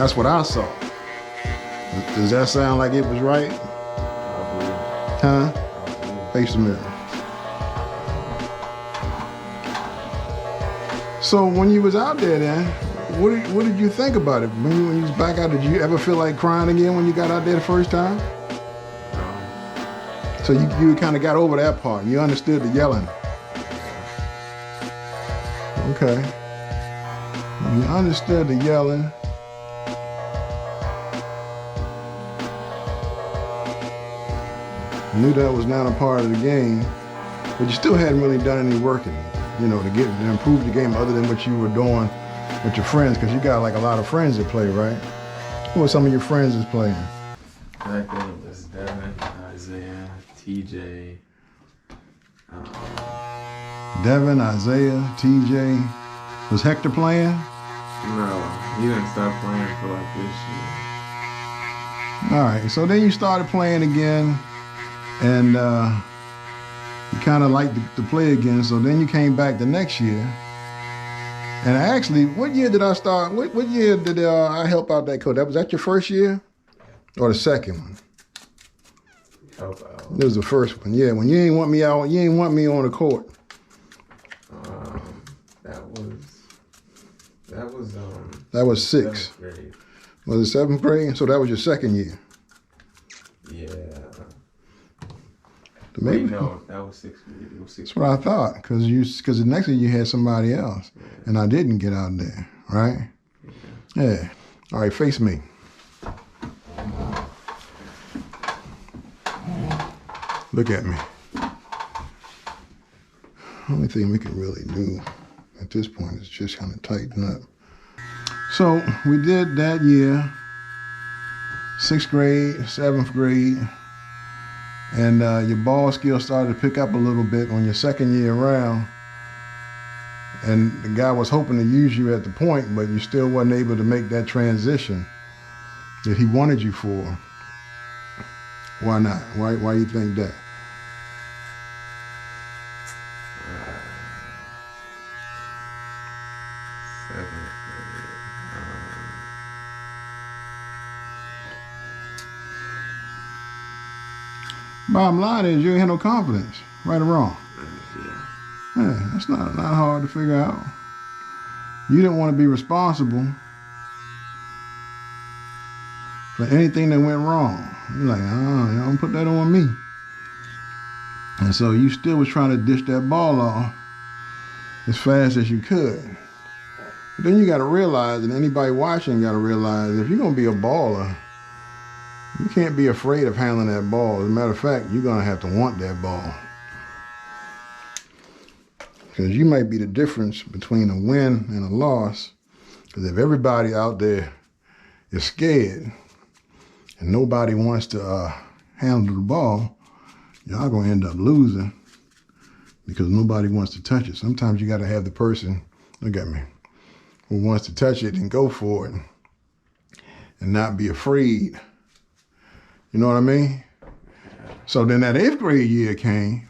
That's what I saw. Does that sound like it was right? Huh? Face the mirror. So when you was out there then, what did you think about it? When you was back out, did you ever feel like crying again when you got out there the first time? So you kind of got over that part. You understood the yelling. Okay. You understood the yelling. Knew that was not a part of the game, but you still hadn't really done any working, you know, to improve the game other than what you were doing with your friends, because you got like a lot of friends that play, right? Who are some of your friends that's playing? Back then it was Devin, Isaiah, TJ. Devin, Isaiah, TJ. Was Hector playing? No, he didn't start playing for like this year. All right, so then you started playing again, and you kind of liked to play again, so then you came back the next year. And actually, what year did I start? What year did I help out that coach? Was that your first year? Or the second one? Help out. It was the first one, yeah. When you ain't want me out, you ain't want me on the court. That was 6. 7th grade. Was it 7th grade? So that was your second year. Yeah. Maybe. Wait, no, that was 6th grade. It was 6th That's what I thought, because the next year you had somebody else, yeah. And I didn't get out there, right? Yeah. All right, face me. Look at me. Only thing we can really do at this point is just kind of tighten up. So we did that year, 6th grade, 7th grade, and your ball skills started to pick up a little bit on your second year around. And the guy was hoping to use you at the point, but you still wasn't able to make that transition that he wanted you for. Why not? Why you think that? Bottom line is you ain't had no confidence, right or wrong. Yeah, that's not hard to figure out. You didn't want to be responsible for anything that went wrong. You're like, oh, don't put that on me. And so you still was trying to dish that ball off as fast as you could. But then you got to realize, and anybody watching got to realize, if you're going to be a baller, you can't be afraid of handling that ball. As a matter of fact, you're going to have to want that ball. Because you might be the difference between a win and a loss. Because if everybody out there is scared and nobody wants to handle the ball, y'all going to end up losing because nobody wants to touch it. Sometimes you got to have the person, look at me, who wants to touch it and go for it and not be afraid. You know what I mean? So then that 8th grade year came,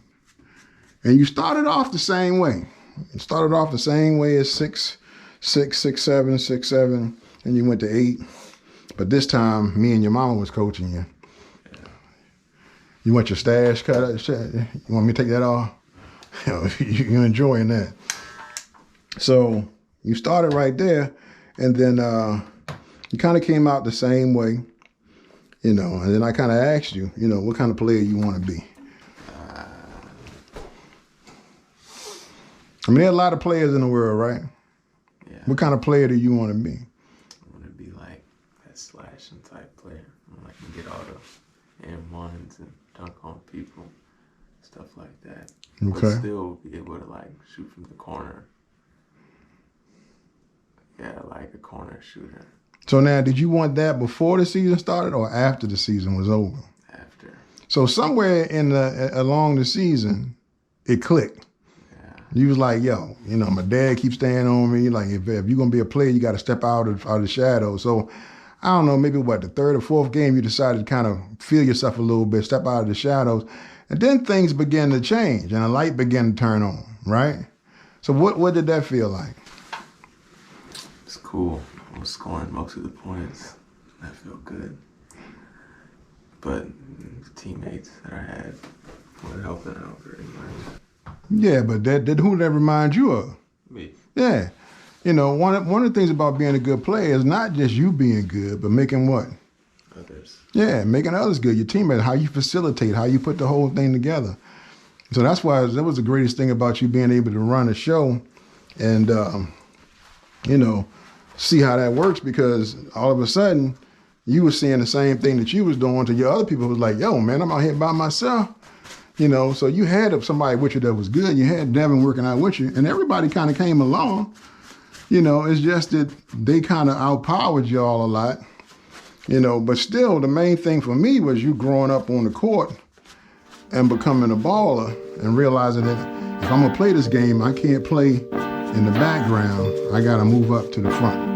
and you started off the same way. You started off the same way as 6, 7, and you went to 8. But this time, me and your mama was coaching you. You want your stash cut? You want me to take that off? You're enjoying that. So you started right there, and then you kind of came out the same way. You know, and then I kind of asked you, you know, what kind of player you want to be. I mean, there are a lot of players in the world, right? Yeah. What kind of player do you want to be? I want to be like that slashing type player. I like to get all the M1s and dunk on people, stuff like that. Okay. But still be able to like shoot from the corner. Yeah, like a corner shooter. So now, did you want that before the season started or after the season was over? After. So somewhere along the season, it clicked. Yeah. You was like, yo, you know, my dad keeps staying on me. Like, if you're going to be a player, you got to step out of the shadow. So I don't know, maybe the 3rd or 4th game, you decided to kind of feel yourself a little bit, step out of the shadows. And then things began to change and a light began to turn on, right? So what did that feel like? It's cool. I was scoring most of the points. That felt good. But the teammates that I had were helping out very much. Yeah, but who did that remind you of? Me. Yeah. You know, one of the things about being a good player is not just you being good, but making what? Others. Yeah, making others good. Your teammates, how you facilitate, how you put the whole thing together. So that's why that was the greatest thing about you being able to run a show and, you know, see how that works, because all of a sudden you were seeing the same thing that you was doing to your other people. Was like, yo, man, I'm out here by myself. You know, so you had somebody with you that was good. You had Devin working out with you, and everybody kind of came along. You know, it's just that they kind of outpowered y'all a lot. You know, but still, the main thing for me was you growing up on the court and becoming a baller and realizing that if I'm gonna play this game, I can't play in the background. I gotta move up to the front.